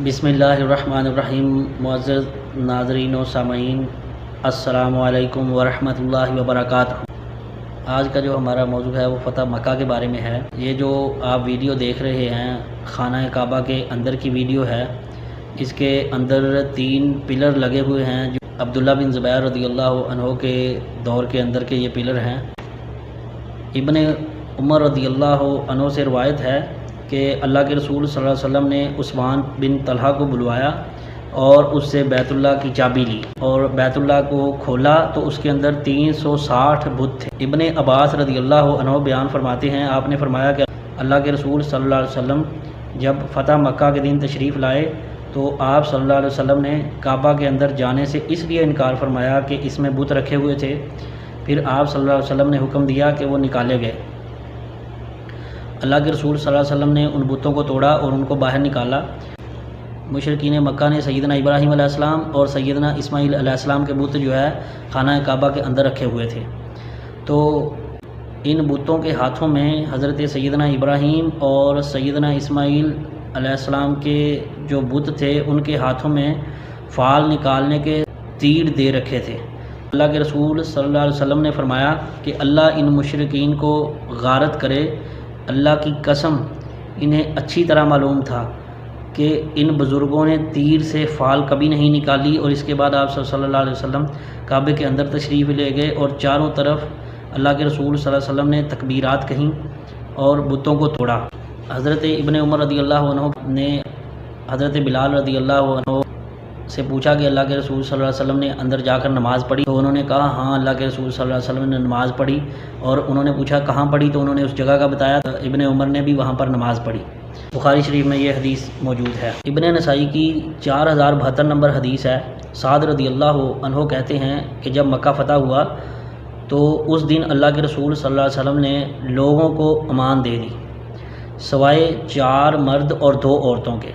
بسم اللہ الرحمن الرحیم۔ معزز ناظرین و سامعین، السلام علیکم ورحمۃ اللہ وبرکاتہ۔ آج کا جو ہمارا موضوع ہے وہ فتح مکہ کے بارے میں ہے۔ یہ جو آپ ویڈیو دیکھ رہے ہیں خانہ کعبہ کے اندر کی ویڈیو ہے۔ اس کے اندر 3 پلر لگے ہوئے ہیں جو عبداللہ بن زبیر رضی اللہ عنہ کے دور کے اندر کے یہ پلر ہیں۔ ابن عمر رضی اللہ عنہ سے روایت ہے کہ اللہ کے رسول صلی اللہ علیہ وسلم نے عثمان بن طلحہ کو بلوایا اور اس سے بیت اللہ کی چابی لی اور بیت اللہ کو کھولا تو اس کے اندر 360 بت تھے۔ ابن عباس رضی اللہ عنہ بیان فرماتے ہیں، آپ نے فرمایا کہ اللہ کے رسول صلی اللہ علیہ وسلم جب فتح مکہ کے دن تشریف لائے تو آپ صلی اللہ علیہ وسلم نے کعبہ کے اندر جانے سے اس لیے انکار فرمایا کہ اس میں بت رکھے ہوئے تھے۔ پھر آپ صلی اللہ علیہ وسلم نے حکم دیا کہ وہ نکالے گئے۔ اللہ کے رسول صلی اللہ علیہ وسلم نے ان بتوں کو توڑا اور ان کو باہر نکالا۔ مشرکین مکہ نے سیدنا ابراہیم علیہ السلام اور سیدنا اسماعیل علیہ السلام کے بت جو ہے خانہ کعبہ کے اندر رکھے ہوئے تھے۔ تو ان بتوں کے ہاتھوں میں حضرت سیدنا ابراہیم اور سیدنا اسماعیل علیہ السلام کے جو بت تھے ان کے ہاتھوں میں فال نکالنے کے تیر دے رکھے تھے۔ اللہ کے رسول صلی اللہ علیہ وسلم نے فرمایا کہ اللہ ان مشرکین کو غارت کرے۔ اللہ کی قسم انہیں اچھی طرح معلوم تھا کہ ان بزرگوں نے تیر سے فال کبھی نہیں نکالی۔ اور اس کے بعد آپ صلی اللہ علیہ وسلم کعبے کے اندر تشریف لے گئے اور چاروں طرف اللہ کے رسول صلی اللہ علیہ وسلم نے تکبیرات کہیں اور بتوں کو توڑا۔ حضرت ابن عمر رضی اللہ عنہ نے حضرت بلال رضی اللہ عنہ سے پوچھا کہ اللہ کے رسول صلی اللہ علیہ وسلم نے اندر جا کر نماز پڑھی؟ تو انہوں نے کہا ہاں اللہ کے رسول صلی اللہ علیہ وسلم نے نماز پڑھی۔ اور انہوں نے پوچھا کہاں پڑھی؟ تو انہوں نے اس جگہ کا بتایا۔ تو ابن عمر نے بھی وہاں پر نماز پڑھی۔ بخاری شریف میں یہ حدیث موجود ہے۔ ابن نسائی کی 4072 نمبر حدیث ہے۔ سعد رضی اللہ عنہ کہتے ہیں کہ جب مکہ فتح ہوا تو اس دن اللہ کے رسول صلی اللہ علیہ وسلم نے لوگوں کو امان دے دی سوائے 4 مرد اور 2 عورتوں کے،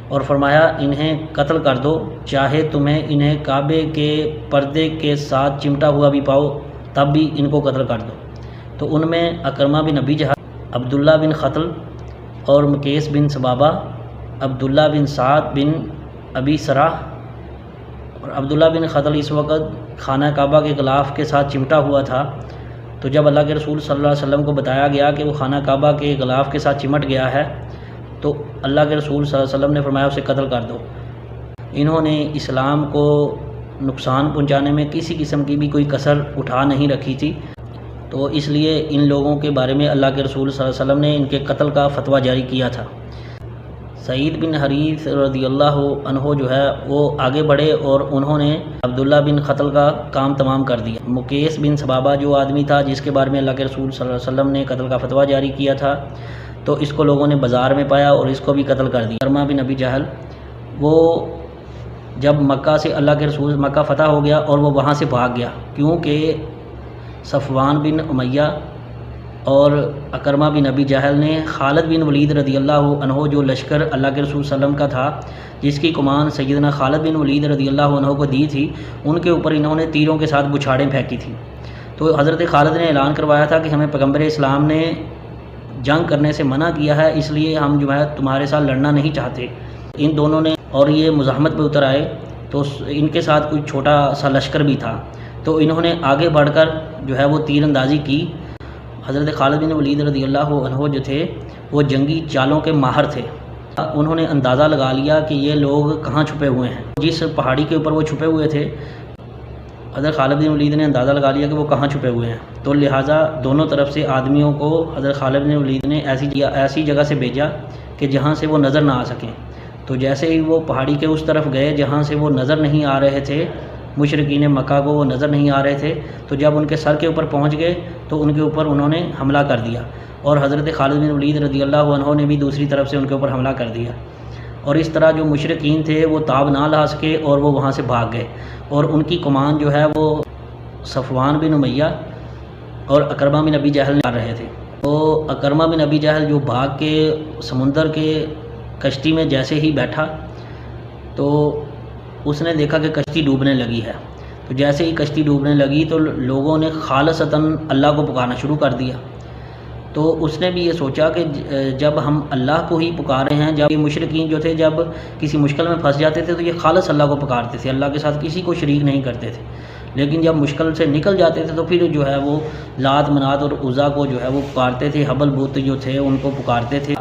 اور فرمایا انہیں قتل کر دو، چاہے تمہیں انہیں کعبے کے پردے کے ساتھ چمٹا ہوا بھی پاؤ تب بھی ان کو قتل کر دو۔ تو ان میں اکرمہ بن ابی جہل، عبداللہ بن خطل اور مکیس بن سبابہ، عبداللہ بن سعد بن ابی سرح اور عبداللہ بن خطل اس وقت خانہ کعبہ کے غلاف کے ساتھ چمٹا ہوا تھا۔ تو جب اللہ کے رسول صلی اللہ علیہ وسلم کو بتایا گیا کہ وہ خانہ کعبہ کے غلاف کے ساتھ چمٹ گیا ہے تو اللہ کے رسول صلی اللہ علیہ وسلم نے فرمایا اسے قتل کر دو۔ انہوں نے اسلام کو نقصان پہنچانے میں کسی قسم کی بھی کوئی کسر اٹھا نہیں رکھی تھی، تو اس لیے ان لوگوں کے بارے میں اللہ کے رسول صلی اللہ علیہ وسلم نے ان کے قتل کا فتویٰ جاری کیا تھا۔ سعید بن حریث رضی اللہ عنہ جو ہے وہ آگے بڑھے اور انہوں نے عبداللہ بن خطل کا کام تمام کر دیا۔ مکیس بن سبابہ جو آدمی تھا جس کے بارے میں اللہ کے رسول صلی اللہ علیہ وسلم نے قتل کا فتویٰ جاری کیا تھا، تو اس کو لوگوں نے بازار میں پایا اور اس کو بھی قتل کر دیا۔ اکرمہ بن ابی جہل وہ جب مکہ سے اللہ کے رسول مکہ فتح ہو گیا اور وہ وہاں سے بھاگ گیا، کیونکہ صفوان بن امیہ اور اکرمہ بن ابی جہل نے خالد بن ولید رضی اللہ عنہ جو لشکر اللہ کے رسول صلی اللہ علیہ وسلم کا تھا جس کی کمان سیدنا خالد بن ولید رضی اللہ عنہ کو دی تھی، ان کے اوپر انہوں نے تیروں کے ساتھ بچھاڑیں پھینکی تھیں۔ تو حضرت خالد نے اعلان کروایا تھا کہ ہمیں پیغمبر اسلام نے جنگ کرنے سے منع کیا ہے، اس لیے ہم جو ہے تمہارے ساتھ لڑنا نہیں چاہتے۔ ان دونوں نے اور یہ مزاحمت پہ اتر آئے، تو ان کے ساتھ کوئی چھوٹا سا لشکر بھی تھا، تو انہوں نے آگے بڑھ کر جو ہے وہ تیر اندازی کی۔ حضرت خالد بن ولید رضی اللہ عنہ جو تھے وہ جنگی چالوں کے ماہر تھے۔ انہوں نے اندازہ لگا لیا کہ یہ لوگ کہاں چھپے ہوئے ہیں، جس پہاڑی کے اوپر وہ چھپے ہوئے تھے حضرت خالد بن ولید نے اندازہ لگا لیا کہ وہ کہاں چھپے ہوئے ہیں، تو لہٰذا دونوں طرف سے آدمیوں کو حضرت خالد بن ولید نے ایسی جگہ سے بھیجا کہ جہاں سے وہ نظر نہ آ سکیں۔ تو جیسے ہی وہ پہاڑی کے اس طرف گئے جہاں سے وہ نظر نہیں آ رہے تھے، مشرکین مکہ کو وہ نظر نہیں آ رہے تھے، تو جب ان کے سر کے اوپر پہنچ گئے تو ان کے اوپر انہوں نے حملہ کر دیا، اور حضرت خالد بن ولید رضی اللہ عنہ نے بھی دوسری طرف سے ان کے اوپر حملہ کر دیا، اور اس طرح جو مشرکین تھے وہ تاب نہ لا سکے اور وہ وہاں سے بھاگ گئے، اور ان کی کمان جو ہے وہ صفوان بن امیہ اور اکرمہ بن ابی جہل کر رہے تھے۔ تو اکرمہ بن ابی جہل جو بھاگ کے سمندر کے کشتی میں جیسے ہی بیٹھا تو اس نے دیکھا کہ کشتی ڈوبنے لگی ہے، تو جیسے ہی کشتی ڈوبنے لگی تو لوگوں نے خالصتاً اللہ کو پکارنا شروع کر دیا۔ تو اس نے بھی یہ سوچا کہ جب ہم اللہ کو ہی پکارے ہیں، جب یہ مشرکین جو تھے جب کسی مشکل میں پھنس جاتے تھے تو یہ خالص اللہ کو پکارتے تھے، اللہ کے ساتھ کسی کو شریک نہیں کرتے تھے، لیکن جب مشکل سے نکل جاتے تھے تو پھر جو ہے وہ لات منات اور عزا کو جو ہے وہ پکارتے تھے، حبل بت جو تھے ان کو پکارتے تھے،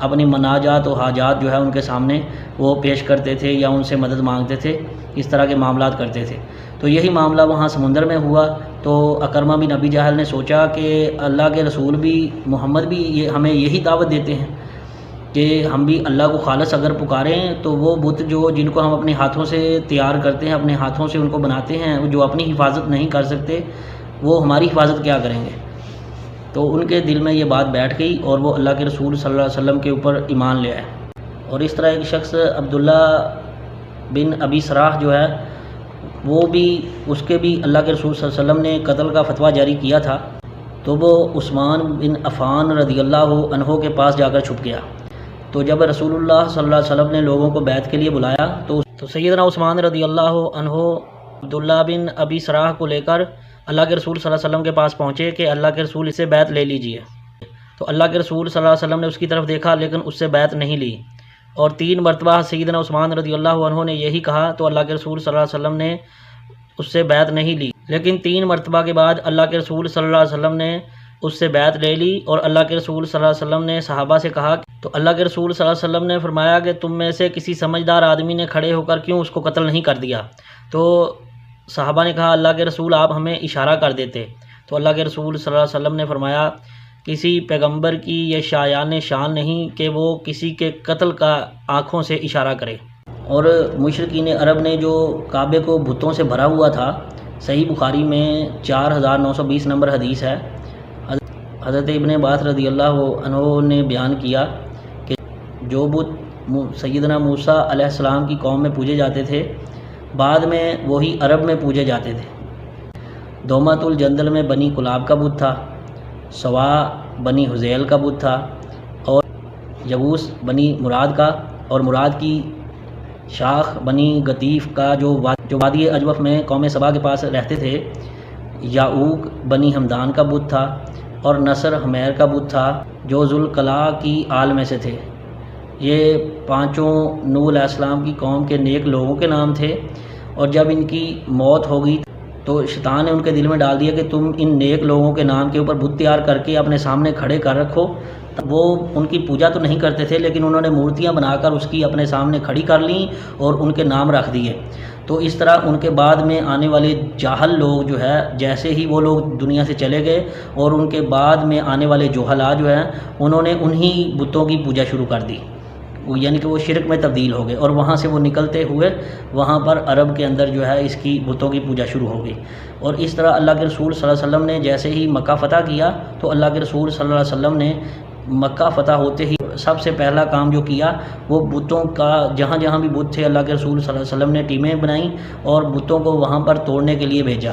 اپنی مناجات و حاجات جو ہے ان کے سامنے وہ پیش کرتے تھے یا ان سے مدد مانگتے تھے، اس طرح کے معاملات کرتے تھے۔ تو یہی معاملہ وہاں سمندر میں ہوا، تو اکرمہ بن ابی جہل نے سوچا کہ اللہ کے رسول بھی محمد بھی ہمیں یہی دعوت دیتے ہیں کہ ہم بھی اللہ کو خالص اگر پکاریں تو وہ بت جن کو ہم اپنے ہاتھوں سے تیار کرتے ہیں، اپنے ہاتھوں سے ان کو بناتے ہیں، جو اپنی حفاظت نہیں کر سکتے، وہ ہماری حفاظت کیا کریں گے؟ تو ان کے دل میں یہ بات بیٹھ گئی اور وہ اللہ کے رسول صلی اللہ علیہ وسلم کے اوپر ایمان لے آئے۔ اور اس طرح ایک شخص عبداللہ بن ابی سراح جو ہے وہ بھی، اس کے بھی اللہ کے رسول صلی اللہ علیہ وسلم نے قتل کا فتویٰ جاری کیا تھا، تو وہ عثمان بن عفان رضی اللہ عنہ کے پاس جا کر چھپ گیا۔ تو جب رسول اللہ صلی اللہ علیہ وسلم نے لوگوں کو بیعت کے لیے بلایا تو سیدنا عثمان رضی اللہ عنہ عبداللہ بن ابی سراح کو لے کر اللہ کے رسول صلی اللہ علیہ وسلم کے پاس پہنچے کہ اللہ کے رسول اسے بیعت لے لیجئے۔ تو اللہ کے رسول صلی اللہ علیہ وسلم نے اس کی طرف دیکھا لیکن اس سے بیعت نہیں لی، اور 3 مرتبہ سیدنا عثمان رضی اللہ عنہ نے یہی کہا تو اللہ کے رسول صلی اللہ علیہ وسلم نے اس سے بیعت نہیں لی، لیکن 3 مرتبہ کے بعد اللہ کے رسول صلی اللہ علیہ وسلم نے اس سے بیعت لے لی، اور اللہ کے رسول صلی اللہ علیہ وسلم نے صحابہ سے کہا، تو اللہ کے رسول صلی اللہ علیہ وسلم نے فرمایا کہ تم میں سے کسی سمجھدار آدمی نے کھڑے ہو کر کیوں اس کو قتل نہیں کر دیا؟ تو صحابہ نے کہا اللہ کے رسول آپ ہمیں اشارہ کر دیتے۔ تو اللہ کے رسول صلی اللہ علیہ وسلم نے فرمایا کسی پیغمبر کی یہ شایان شان نہیں کہ وہ کسی کے قتل کا آنکھوں سے اشارہ کرے۔ اور مشرکین عرب نے جو کعبے کو بتوں سے بھرا ہوا تھا، صحیح بخاری میں 4920 نمبر حدیث ہے، حضرت ابن عباس رضی اللہ عنہ نے بیان کیا کہ جو بت سیدنا موسیٰ علیہ السلام کی قوم میں پوجے جاتے تھے بعد میں وہی عرب میں پوجے جاتے تھے۔ دومت الجندل میں بنی کلاب کا بت تھا، سوا بنی حذیل کا بت تھا، اور یبوس بنی مراد کا، اور مراد کی شاخ بنی گطیف کا جو وادی اجوف میں قوم سبا کے پاس رہتے تھے، یعوق بنی ہمدان کا بت تھا، اور نصر حمیر کا بت تھا جو ذوالقلاع کی آل میں سے تھے۔ یہ 5 نوح علیہ السلام کی قوم کے نیک لوگوں کے نام تھے، اور جب ان کی موت ہو گئی تو شیطان نے ان کے دل میں ڈال دیا کہ تم ان نیک لوگوں کے نام کے اوپر بت تیار کر کے اپنے سامنے کھڑے کر رکھو۔ وہ ان کی پوجا تو نہیں کرتے تھے لیکن انہوں نے مورتیاں بنا کر اس کی اپنے سامنے کھڑی کر لیں اور ان کے نام رکھ دیے۔ تو اس طرح ان کے بعد میں آنے والے جاہل لوگ جو ہے، جیسے ہی وہ لوگ دنیا سے چلے گئے اور ان کے بعد میں آنے والے جوہلا جو ہیں انہوں نے انہی بتوں کی پوجا شروع کر دی، یعنی کہ وہ شرک میں تبدیل ہو گئے، اور وہاں سے وہ نکلتے ہوئے وہاں پر عرب کے اندر جو ہے اس کی بتوں کی پوجا شروع ہو گئی۔ اور اس طرح اللہ کے رسول صلی اللہ علیہ وسلم نے جیسے ہی مکہ فتح کیا تو اللہ کے رسول صلی اللہ علیہ وسلم نے مکہ فتح ہوتے ہی سب سے پہلا کام جو کیا وہ بتوں کا، جہاں جہاں بھی بت تھے اللہ کے رسول صلی اللہ علیہ وسلم نے ٹیمیں بنائیں اور بتوں کو وہاں پر توڑنے کے لیے بھیجا۔